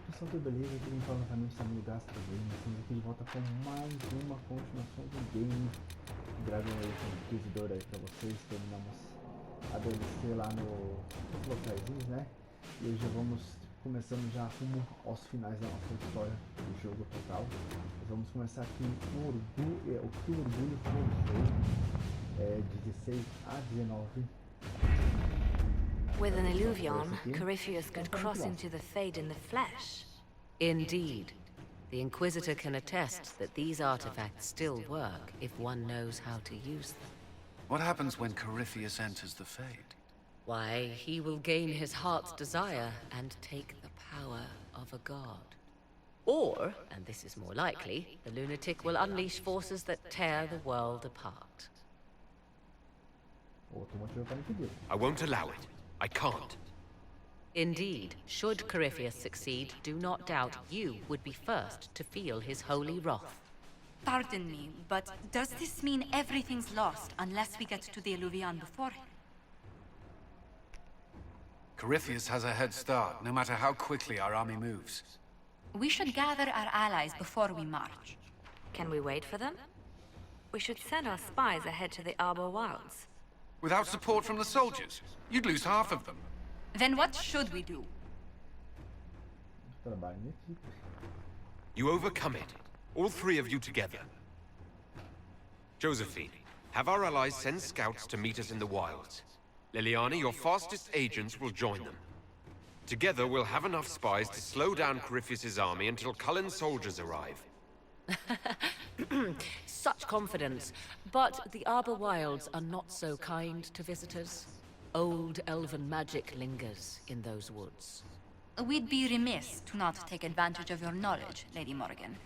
pessoal, tudo beleza? Aqui quem fala novamente está no Gastro Game. Estamos aqui de volta com mais uma continuação do game Dragon Age Inquisidor aí pra vocês. Terminamos a DLC lá nos locaizinhos, né? E hoje já vamos começando já rumo aos finais da nossa história do jogo total. Nós vamos começar aqui com Orgulho, o que o Orgulho Forjou, 16 a 19. With an Illuvion, Corypheus could cross into the Fade in the flesh. Indeed. The Inquisitor can attest that these artifacts still work if one knows how to use them. What happens when Corypheus enters the Fade? Why, he will gain his heart's desire and take the power of a god. Or, and this is more likely, the lunatic will unleash forces that tear the world apart. I won't allow it. I can't. Indeed, should Corypheus succeed, do not doubt you would be first to feel his holy wrath. Pardon me, but does this mean everything's lost unless we get to the Illuvion before him? Corypheus has a head start, no matter how quickly our army moves. We should gather our allies before we march. Can we wait for them? We should send our spies ahead to the Arbor Wilds. Without support from the soldiers, you'd lose half of them. Then what should we do? You overcome it. All three of you together. Josephine, have our allies send scouts to meet us in the wilds. Liliana, your fastest agents will join them. Together, we'll have enough spies to slow down Corypheus' army until Cullen's soldiers arrive. Such confidence, but the Arbor Wilds are not so kind to visitors. Old elven magic lingers in those woods. We'd be remiss to not take advantage of your knowledge, Lady Morgan.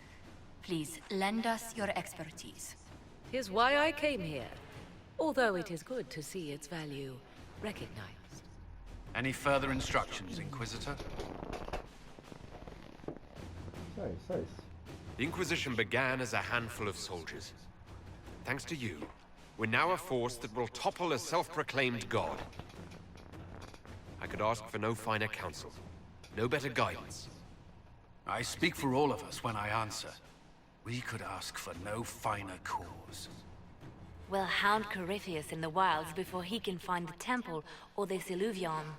Please, lend us your expertise. 'Tis why I came here, although it is good to see its value recognized. Any further instructions, Inquisitor? Sorry. The Inquisition began as a handful of soldiers. Thanks to you, we're now a force that will topple a self-proclaimed god. I could ask for no finer counsel, no better guidance. I speak for all of us when I answer. We could ask for no finer cause. We'll hound Corypheus in the wilds before he can find the temple or this Illuvion.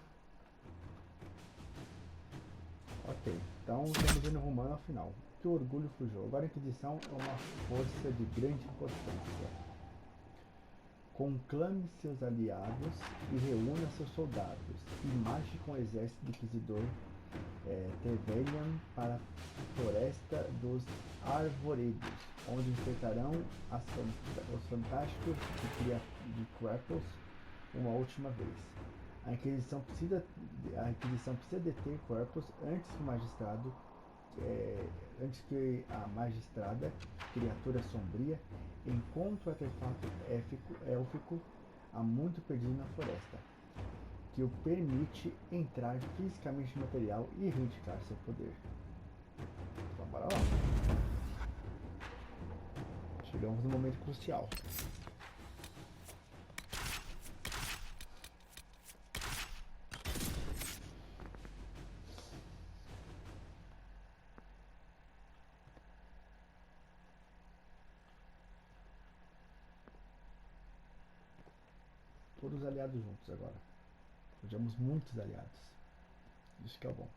Ok, então estamos indo rumando ao final. Que o Orgulho Forjou. Agora a Inquisição é uma força de grande importância. Conclame seus aliados e reúna seus soldados e marche com o exército do Inquisidor Trevelyan para a Floresta dos Arvoredos, onde enfrentarão os fantásticos de Kratos uma última vez. A Inquisição precisa deter Kratos antes que a magistrada, criatura sombria, encontre o artefato élfico há muito perdido na floresta, que o permite entrar fisicamente no material e reivindicar seu poder. Então bora lá. Chegamos no momento crucial. Todos aliados juntos agora. Tivemos muitos aliados. Isso que é bom.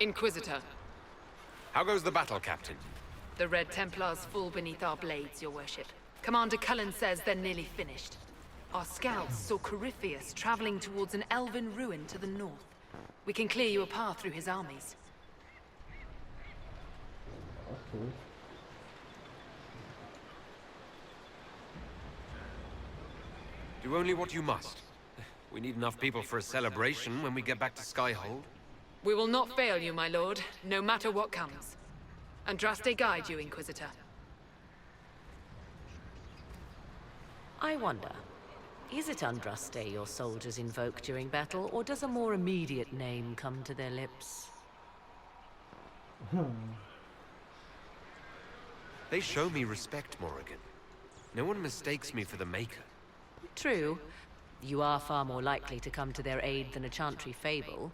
Inquisitor. How goes the battle, Captain? The Red Templars fall beneath our blades, your worship. Commander Cullen says they're nearly finished. Our scouts saw Corypheus traveling towards an elven ruin to the north. We can clear you a path through his armies. Ok. Do only what you must. We need enough people for a celebration when we get back to Skyhold. We will not fail you, my lord, no matter what comes. Andraste guide you, Inquisitor. I wonder, is it Andraste your soldiers invoke during battle, or does a more immediate name come to their lips? They show me respect, Morrigan. No one mistakes me for the Maker. True. You are far more likely to come to their aid than a chantry fable.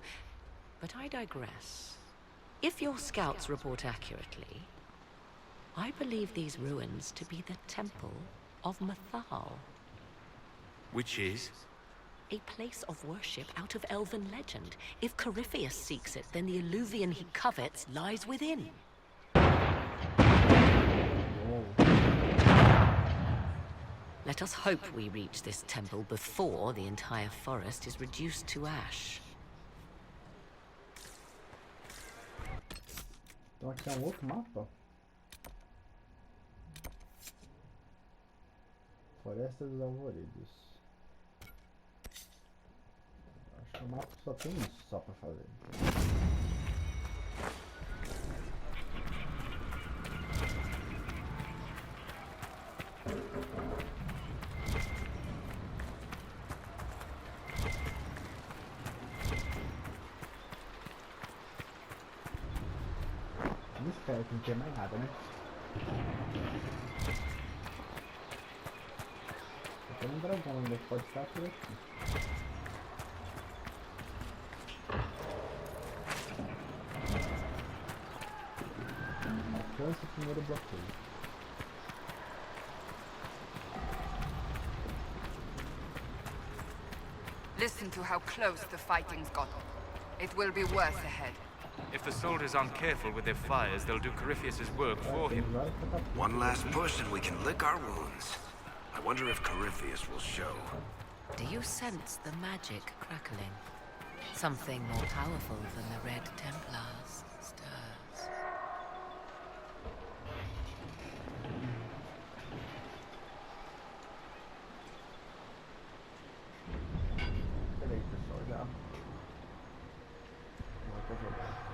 But I digress. If your scouts report accurately, I believe these ruins to be the Temple of Mathal. Which is? A place of worship out of elven legend. If Corypheus seeks it, then the Illuvian he covets lies within. Let us hope we reach this temple before the entire forest is reduced to ash. Então aqui é outro mapa. Floresta dos Alvoredos. Acho que o mapa só tem isso só pra fazer. Espero que não tenha mais nada, né? Tem um dragão ainda que pode estar por aqui. Alcança o primeiro bloqueio. Listen to how close the fighting's gotten. It will be worse ahead. If the soldiers aren't careful with their fires, they'll do Corypheus' work for him. One last push and we can lick our wounds. I wonder if Corypheus will show. Do you sense the magic crackling? Something more powerful than the Red Templars stirs. Peraí, pessoal, já. Não é pra jogar.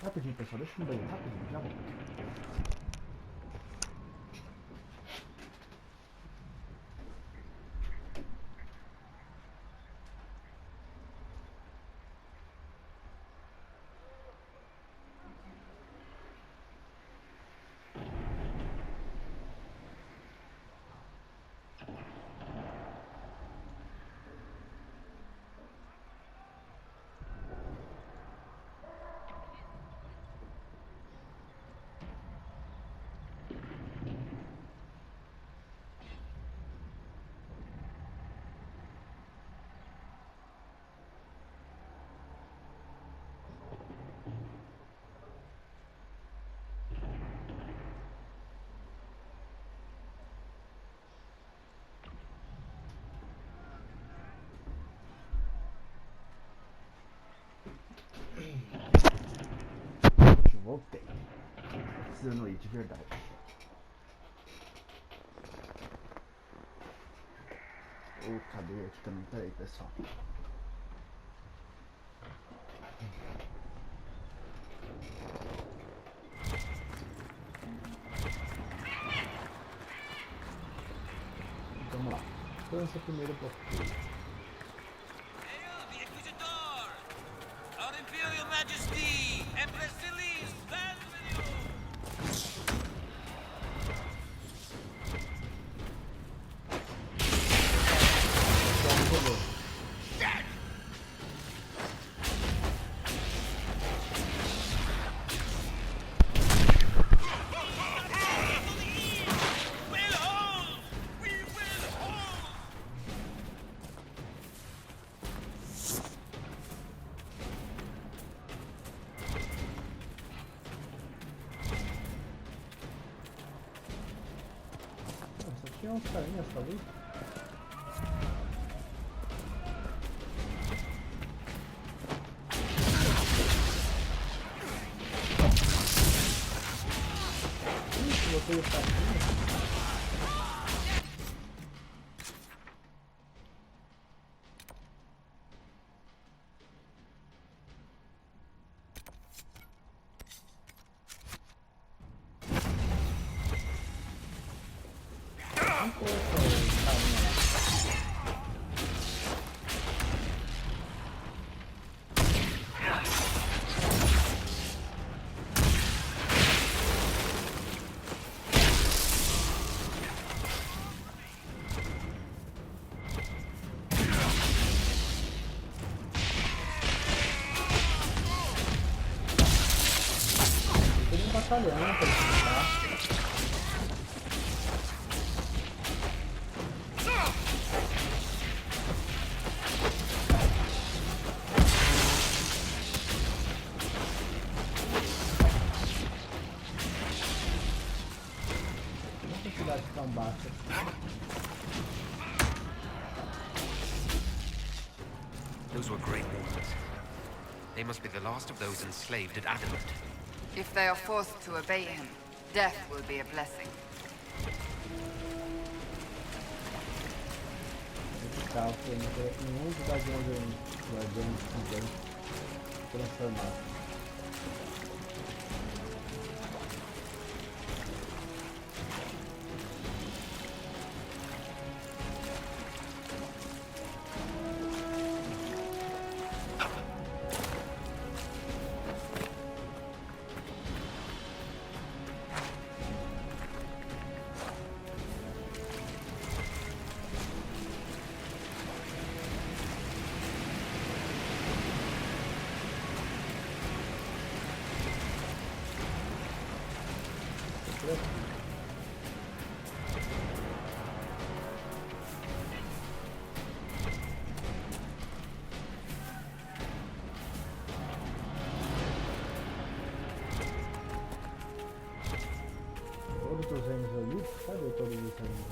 Rapidinho, pessoal, deixa eu ir no banheiro, rapidinho, já volto. Voltei. Precisando ir de verdade. Cadê aqui também? Peraí, pessoal. Vamos lá. Lança o primeiro bloqueio. The Inquisitor! Our Imperial Majesty, Empress Celine, stands with you! Tinha uns carinhas ali. Ixi, botei o saquinho. Batalhão pra enfrentar. Não tem cidade tão baixa. Those were great warriors. They must be the last of those enslaved at Adamant. If they are forced to obey him, death will be a blessing. Esse carro foi nenhum dos guardiões também transformar. Todos os reinos ali? Cadê todos os reinos?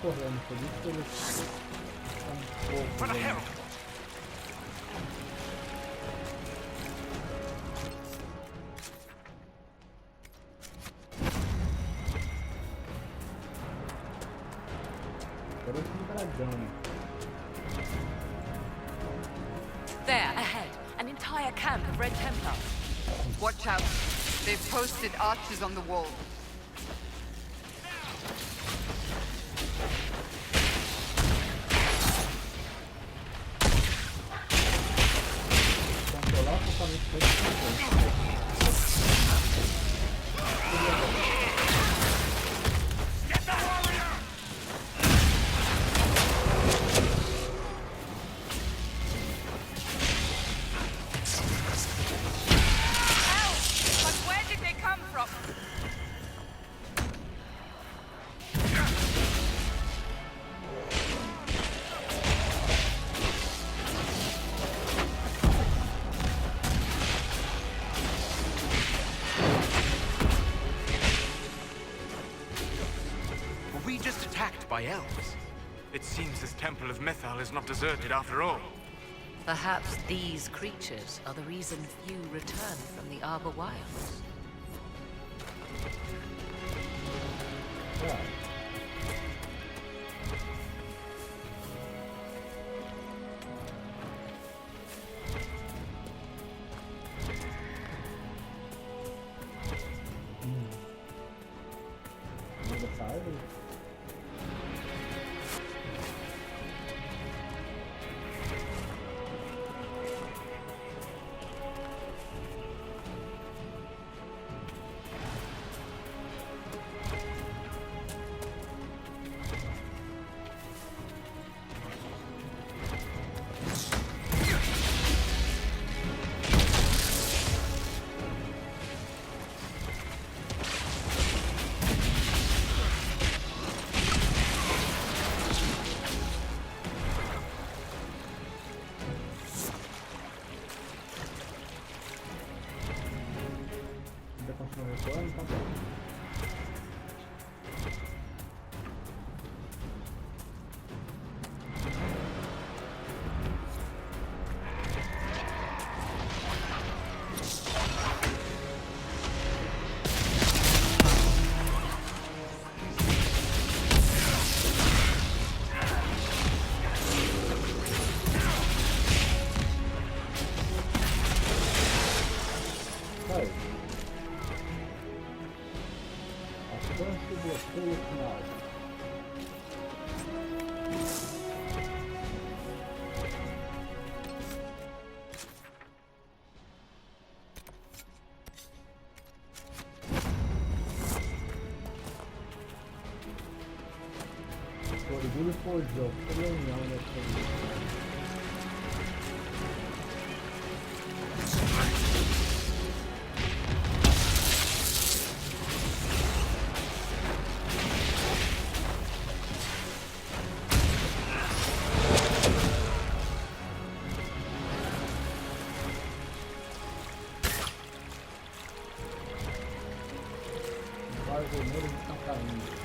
Correndo, por isso que eles estão um pouco lento. Parece um dragão. There, ahead, an entire camp of Red Templars. Watch out. They've posted archers on the wall. By elves. It seems this temple of Mythal is not deserted after all. Perhaps these creatures are the reason few return from the Arbor Wilds. Yeah. Forjou, reunião da Inquisition. Os vermelhos estão caindo.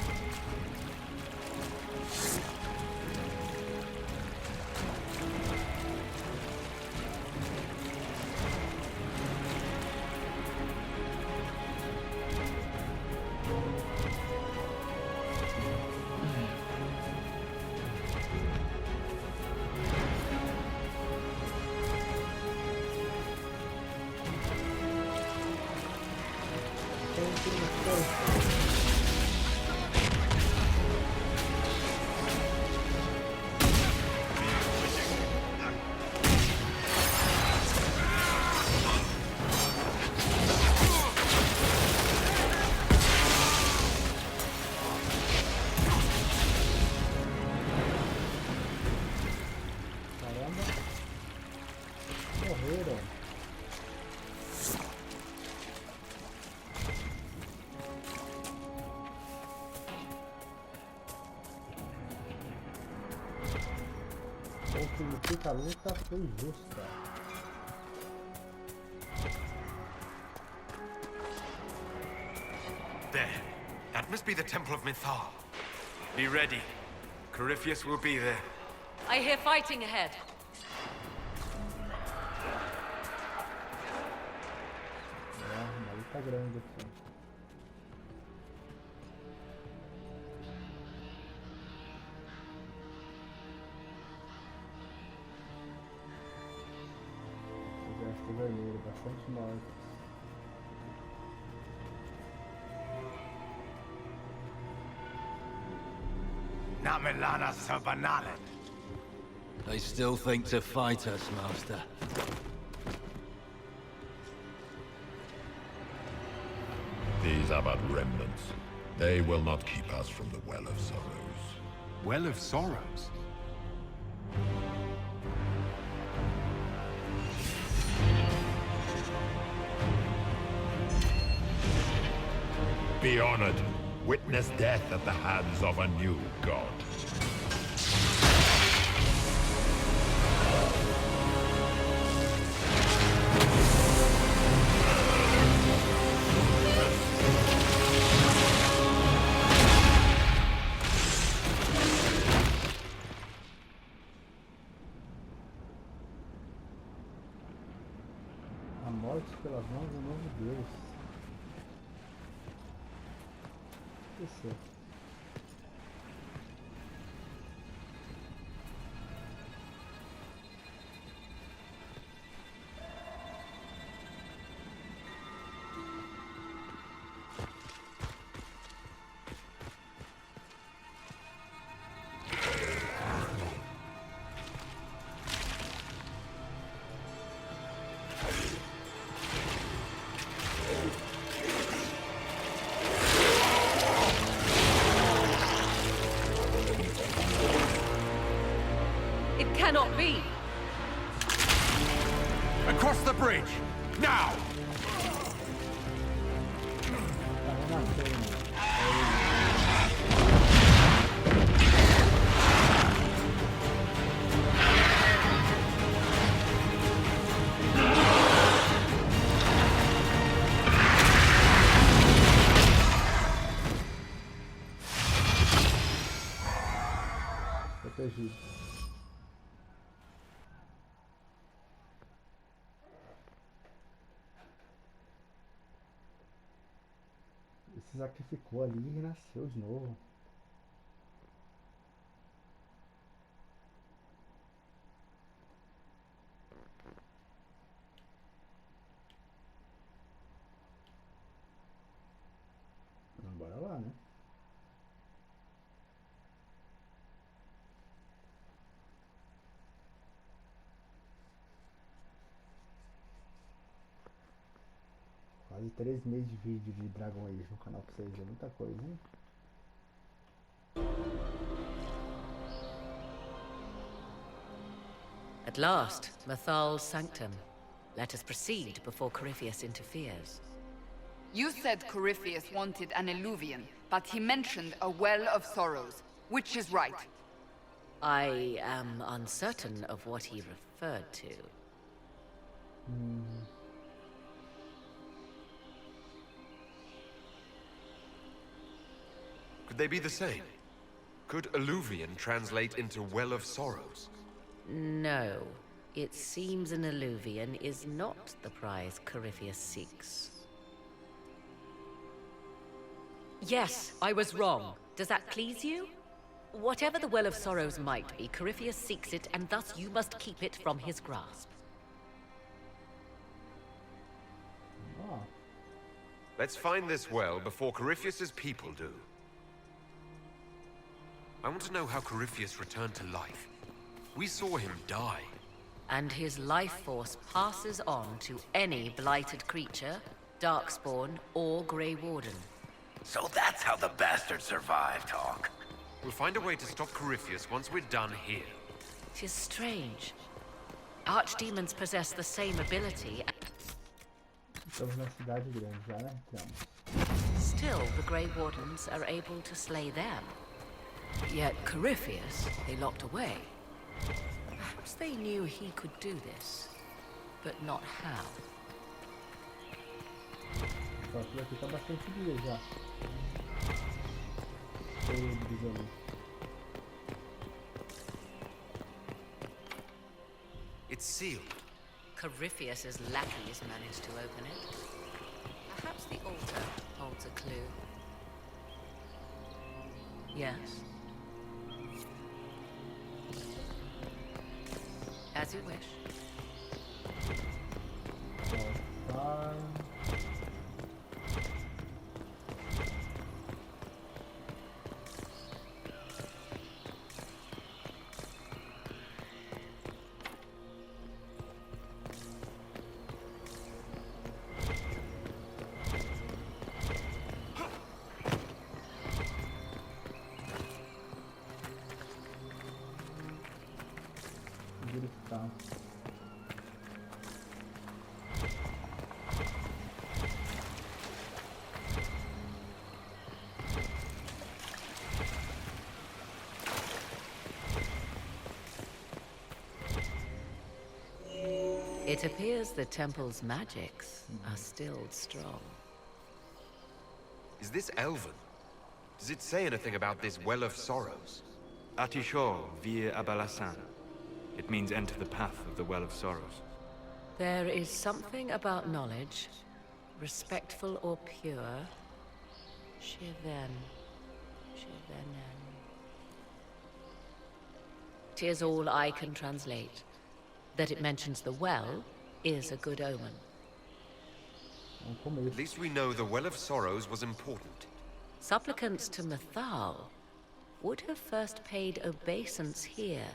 Ou significa a luta foi justa. There. That must be the Temple of Mithal. Be ready. Corypheus will be there. I hear fighting ahead. Uma luta grande aqui. Exército vermelho, bastante mortos. Namelana Sabanalet. They still think to fight us, Master. These are but remnants. They will not keep us from the Well of Sorrows. Well of Sorrows? Be honored. Witness death at the hands of a new god. A morte pelas mãos do novo Deus. Isso. It cannot be! Across the bridge! Now! Tá renascendo. Protegido. Se sacrificou ali e renasceu de novo. Bora lá, né? Quase 3 meses de vídeo de Dragon Age no canal pra vocês, é muita coisa, hein? At last, Mathal's sanctum. Let us proceed before Corypheus interferes. You said Corypheus wanted an Eluvian, but he mentioned a well of sorrows. Which is right? I am uncertain of what he referred to. Could they be the same? Could Eluvian translate into Well of Sorrows? No. It seems an Eluvian is not the prize Corypheus seeks. Yes, I was wrong. Does that please you? Whatever the Well of Sorrows might be, Corypheus seeks it, and thus you must keep it from his grasp. Ah, Let's find this well before Corypheus's people do. I want to know how Corypheus returned to life. We saw him die. And his life force passes on to any blighted creature, darkspawn, or Grey Warden. So that's how the bastard survived, Oque. We'll find a way to stop Corypheus once we're done here. Tis strange. Archdemons possess the same ability. estamos na cidade grande já, né? Então, Still, the Grey Wardens are able to slay them. Yet Corypheus, they locked away. Perhaps they knew he could do this, but not how. só que aqui tá bastante dia já. Todos ali. It's sealed. Corypheus's lackeys managed to open it. Perhaps the altar holds a clue. Yes. As you wish. Altar. Verificar. It appears the temple's magics are still strong. Is this Elven? Does it say anything about this Well of Sorrows? Atisho vir Abalasan. It means enter the path of the Well of Sorrows. There is something about knowledge, respectful or pure. Shiven. Shivenen. 'Tis all I can translate. That it mentions the well is a good omen. Vamos comer. At least we know the Well of Sorrows was important. Supplicants to Mathal would have first paid obeisance here.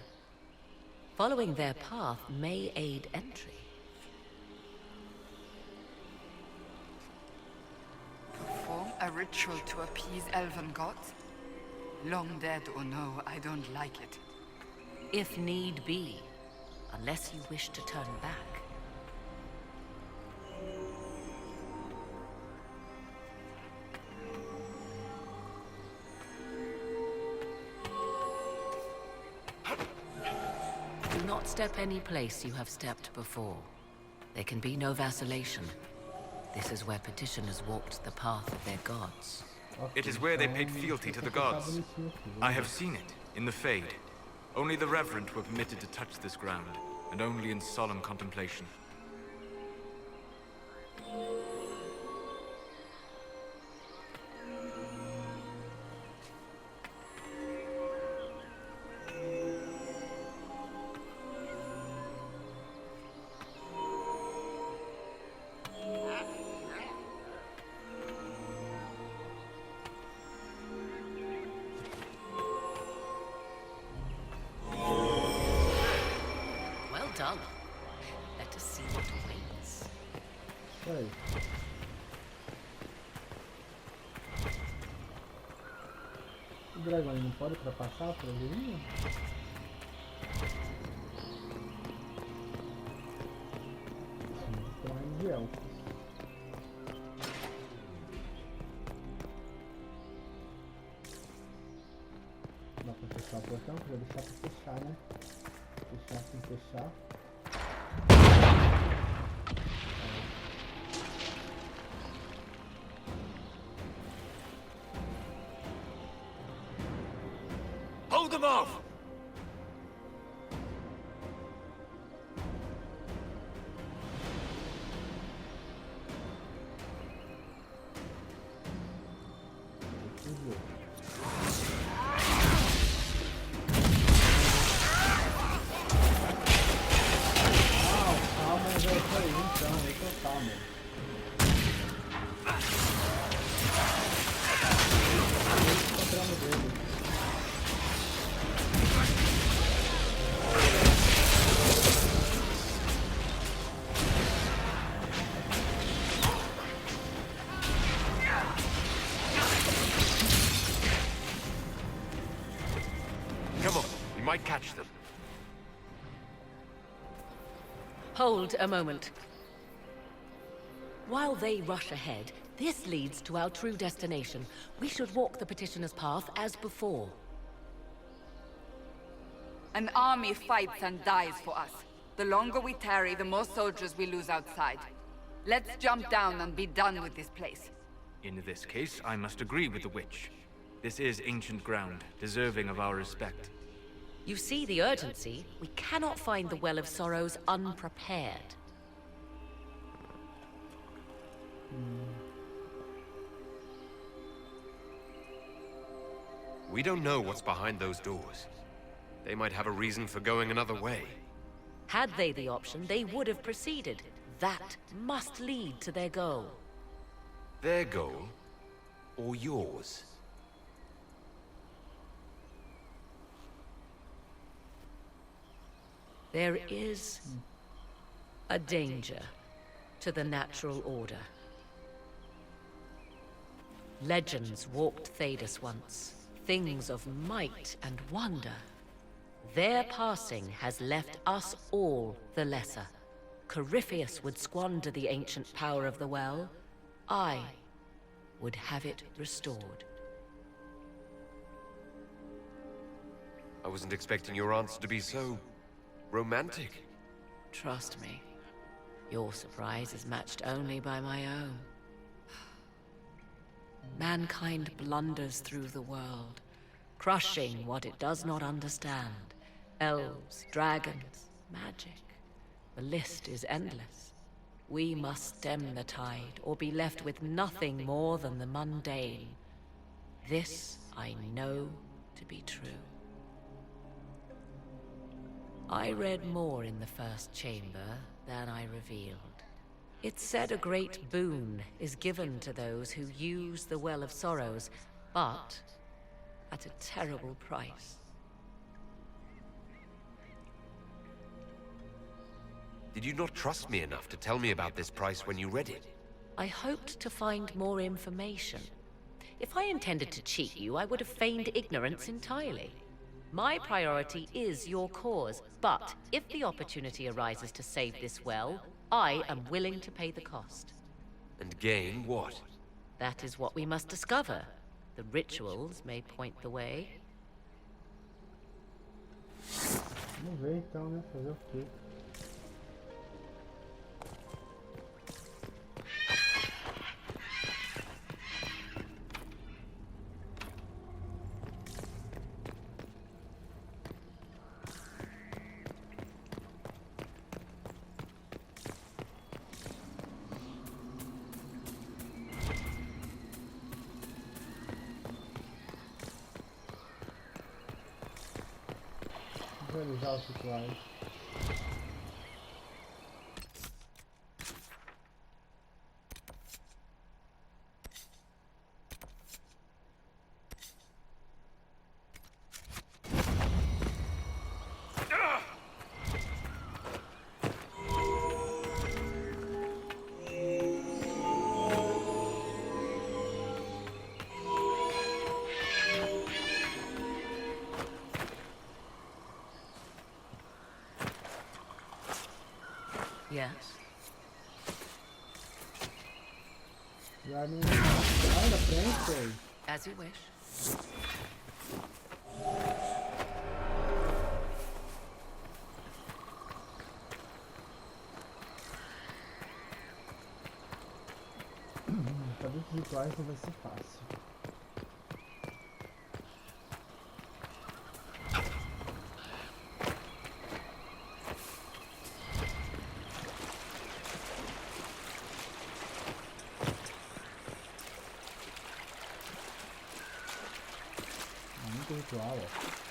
Following their path may aid entry. Perform a ritual to appease elven gods? Long dead or no, I don't like it. If need be, unless you wish to turn back. Do not step any place you have stepped before. There can be no vacillation. This is where petitioners walked the path of their gods. It is where they paid fealty to the gods. I have seen it, in the Fade. Only the reverent were permitted to touch this ground, and only in solemn contemplation. Well done. Let us see what awaits. Aí. O dragão não pode ultrapassar por ali? então, pra deixar pra fechar, né? Fechar sem fechar. Hold them off! Come on, we might catch them. Hold a moment. While they rush ahead, this leads to our true destination. We should walk the petitioner's path as before. An army fights and dies for us. The longer we tarry, the more soldiers we lose outside. Let's jump down and be done with this place. In this case, I must agree with the witch. This is ancient ground, deserving of our respect. You see the urgency? We cannot find the Well of Sorrows unprepared. We don't know what's behind those doors. They might have a reason for going another way. Had they the option, they would have proceeded. That must lead to their goal. Their goal? Or yours? There is a danger to the natural order. Legends walked Thedas once, things of might and wonder. Their passing has left us all the lesser. Corypheus would squander the ancient power of the well. I would have it restored. I wasn't expecting your answer to be so romantic. Trust me, your surprise is matched only by my own. Mankind blunders through the world, crushing what it does not understand. Elves, dragons, magic. The list is endless. We must stem the tide, or be left with nothing more than the mundane. This I know to be true. I read more in the first chamber than I revealed. It said a great boon is given to those who use the Well of Sorrows, but at a terrible price. Did you not trust me enough to tell me about this price when you read it? I hoped to find more information. If I intended to cheat you, I would have feigned ignorance entirely. My priority is your cause, but if the opportunity arises to save this well, I am willing to pay the cost. And gain what? That is what we must discover. The rituals may point the way. Vamos ver então, né? Fazer o quê? Realizar os rituais. Yes. Já não vai na frente. As you wish. rituais não vai ser fácil. Muito ritual, ó.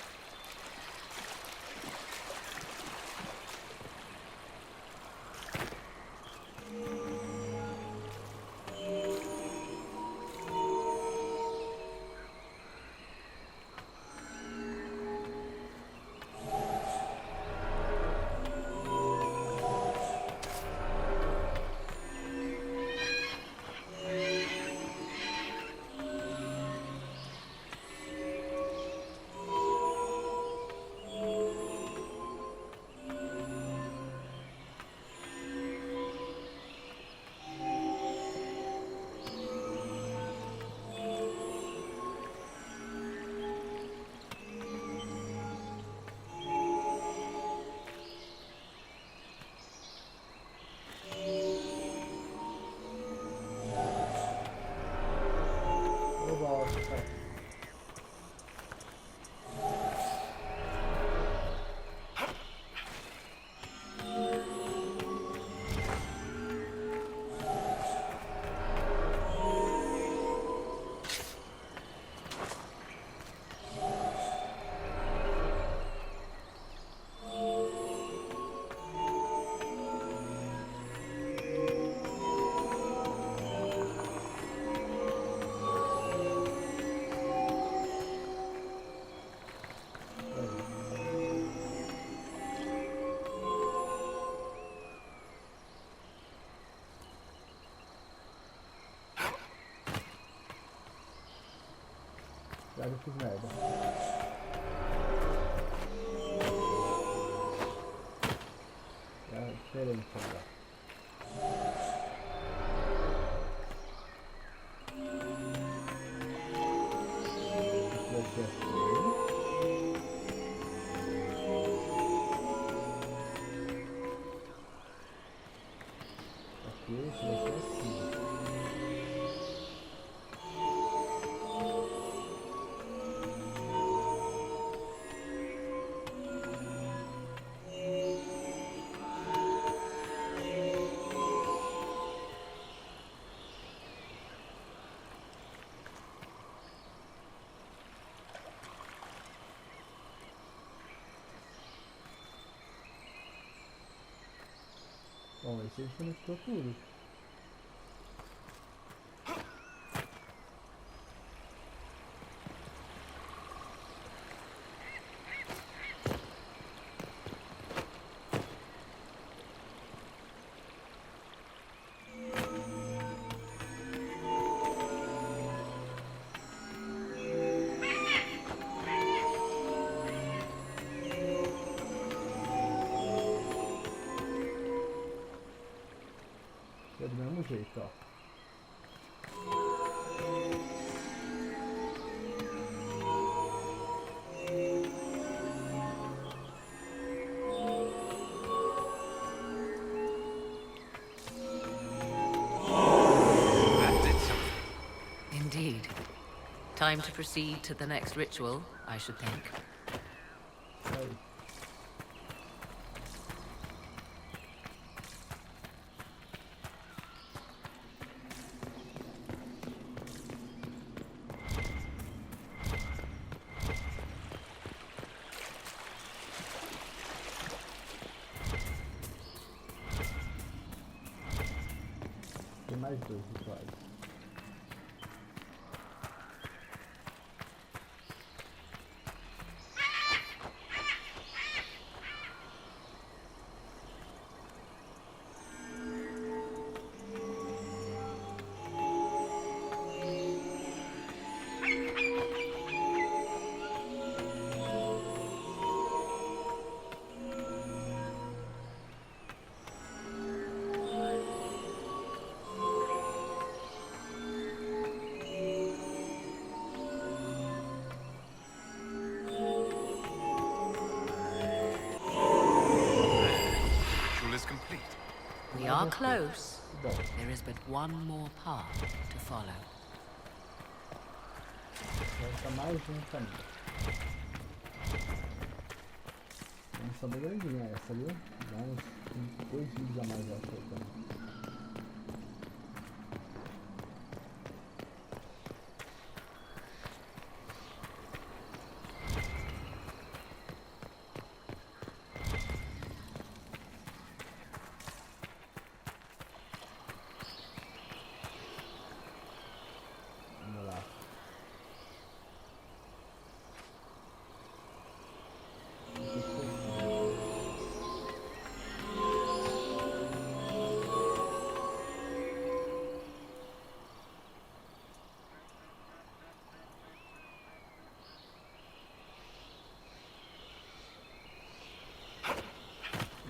Já eu fiz merda. É diferente agora. Vai ser assim. Aqui, esse vai ser assim. Bom, esse a gente conectou tudo. É do mesmo jeito, ó. That did something. Indeed. Time to proceed to the next ritual, I should think. Aí. Tem mais dois rituais. We are close. There is but one more path to follow. Volta mais um caminho. É uma bem grandinha essa, viu? Dá uns 2 vídeos a mais, eu acho. Vamos lá.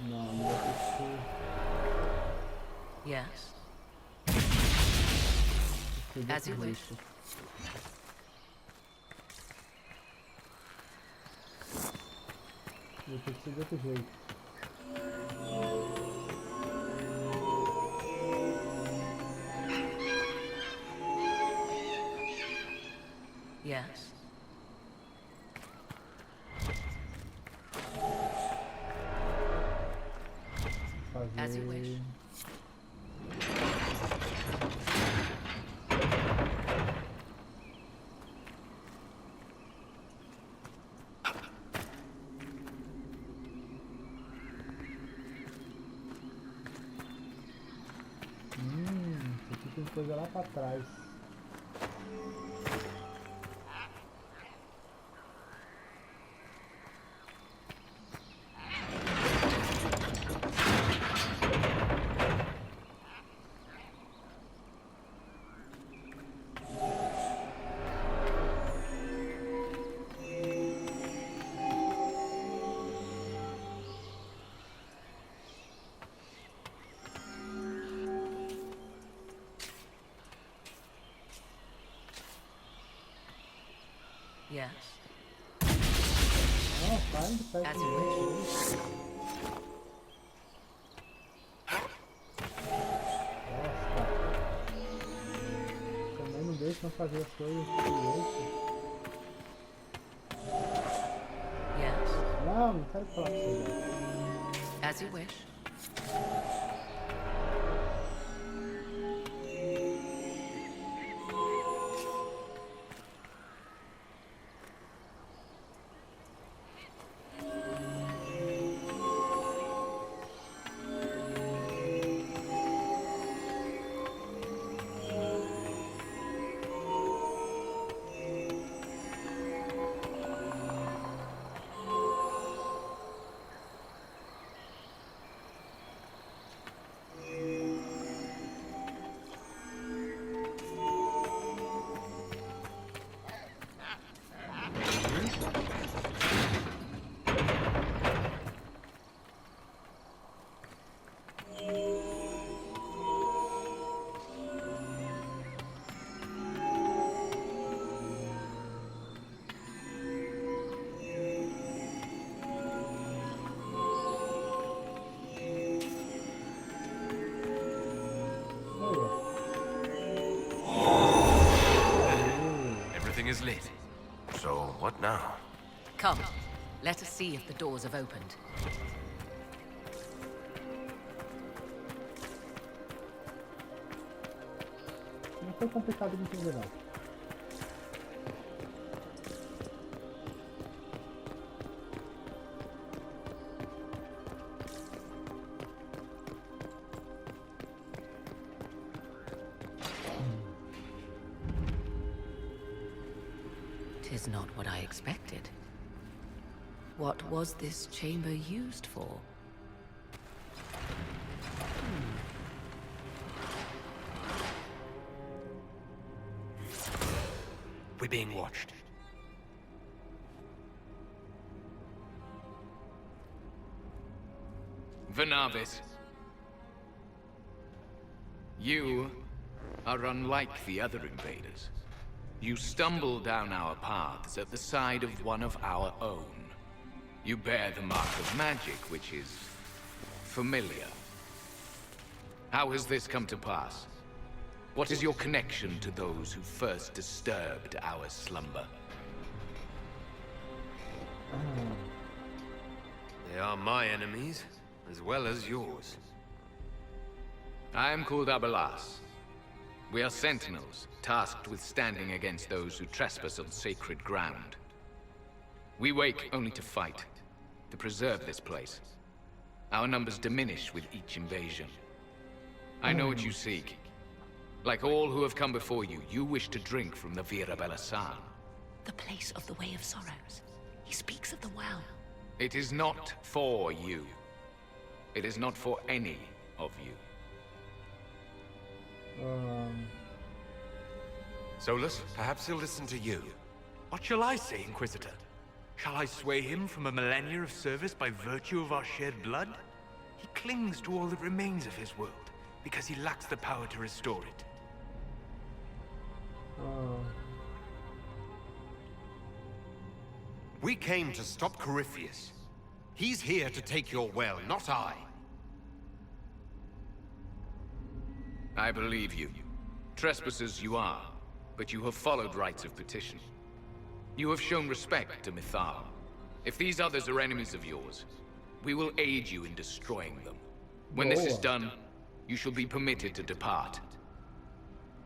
Não, não vai ter Yes. que As you wish. Vai ter que ser de outro jeito. Yes. As you wish. Isso aqui tem coisa lá pra trás. Yes. Não, sai do pé. As you wish. Nossa. Também não deixam fazer as coisas direito. Yes. Não, não quero falar com você. As you wish. Everything is lit. So, what now? Come. Let us see if the doors have opened. Não foi complicado de entender, não. Tis not what I expected. What was this chamber used for? We're being watched. Venavis. You are unlike the other invaders. You stumble down our paths at the side of one of our own. You bear the mark of magic, which is familiar. How has this come to pass? What is your connection to those who first disturbed our slumber? They are my enemies, as well as yours. I am called Abelas. We are sentinels, tasked with standing against those who trespass on sacred ground. We wake only to fight, to preserve this place. Our numbers diminish with each invasion. I know what you seek. Like all who have come before you, you wish to drink from the Vira Belasan. The place of the Way of Sorrows. He speaks of the well. It is not for you. It is not for any of you. Solus, perhaps he'll listen to you. What shall I say, Inquisitor? Shall I sway him from a millennia of service by virtue of our shared blood? He clings to all that remains of his world, because he lacks the power to restore it. We came to stop Corypheus. He's here to take your well, not I. I believe you. Trespassers you are, but you have followed rites of petition. You have shown respect to Mithal. If these others are enemies of yours, we will aid you in destroying them. When this is done, you shall be permitted to depart.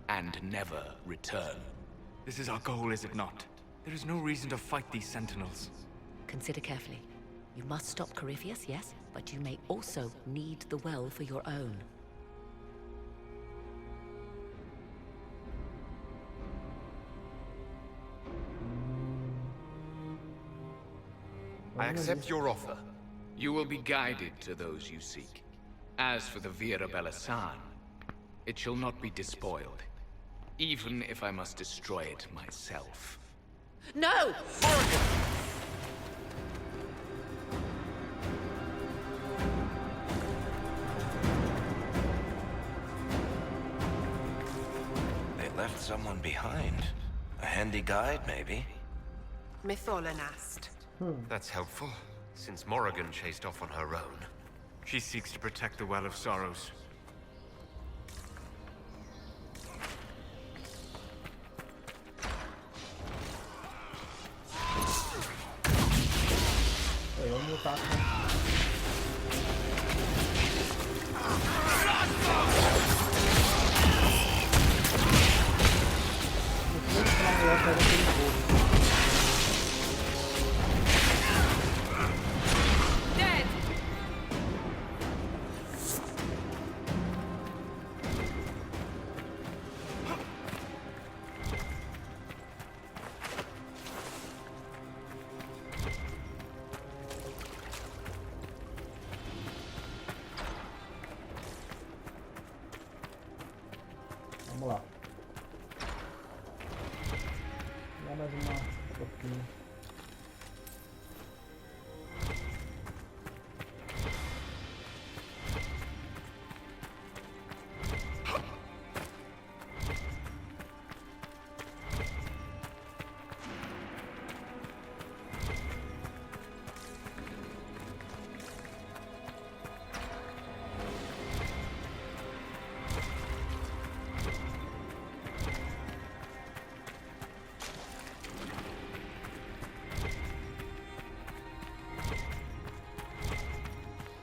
And never return. This is our goal, is it not? There is no reason to fight these sentinels. Consider carefully. You must stop Corypheus, yes, but you may also need the well for your own. I accept your offer. You will be guided to those you seek. As for the Vira Belasan, it shall not be despoiled, even if I must destroy it myself. No! They left someone behind. A handy guide, maybe? Mytholan asked. That's helpful, since Morrigan chased off on her own. She seeks to protect the Well of Sorrows. Vamos lutar Dead! Vamos lá. Dá mais uma pouquinho.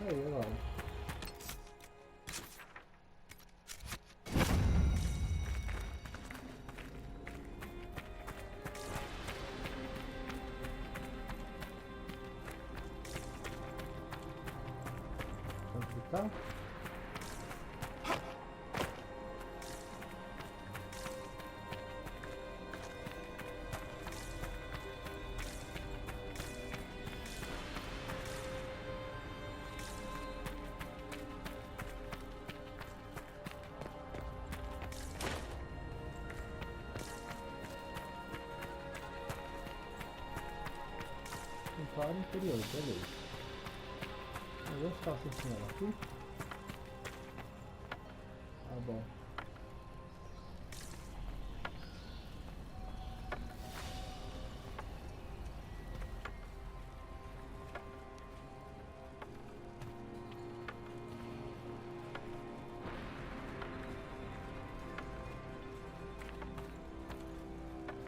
Aí, olha lá. Onde tá? Para inferior, beleza. Eu vou ficar assim ela aqui. Tá bom.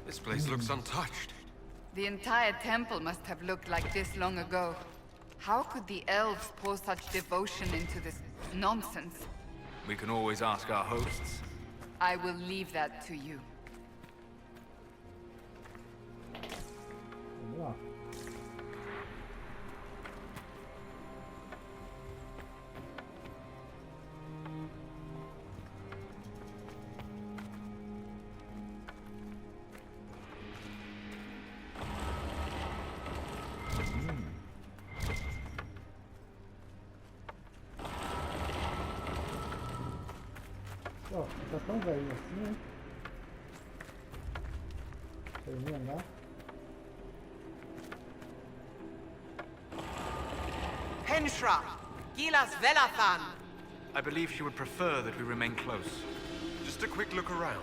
This place looks untouched. The entire temple must have looked like this long ago. How could the elves pour such devotion into this nonsense? We can always ask our hosts. I will leave that to you. Vamos lá. Ó, tá tão velho assim, né? Sei nem andar. Henshra! Gilas Velathan! I believe she would prefer that we remain close. Just a quick look around.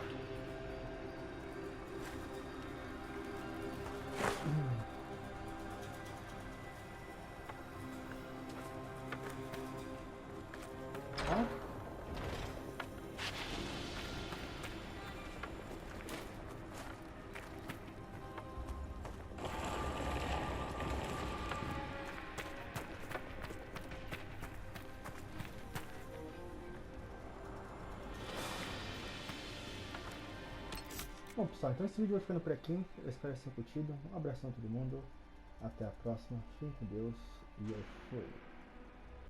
Hã? Bom pessoal, então esse vídeo vai ficando por aqui. Eu espero que tenha curtido. Um abração a todo mundo. Até a próxima. Fiquem com Deus. E eu fui.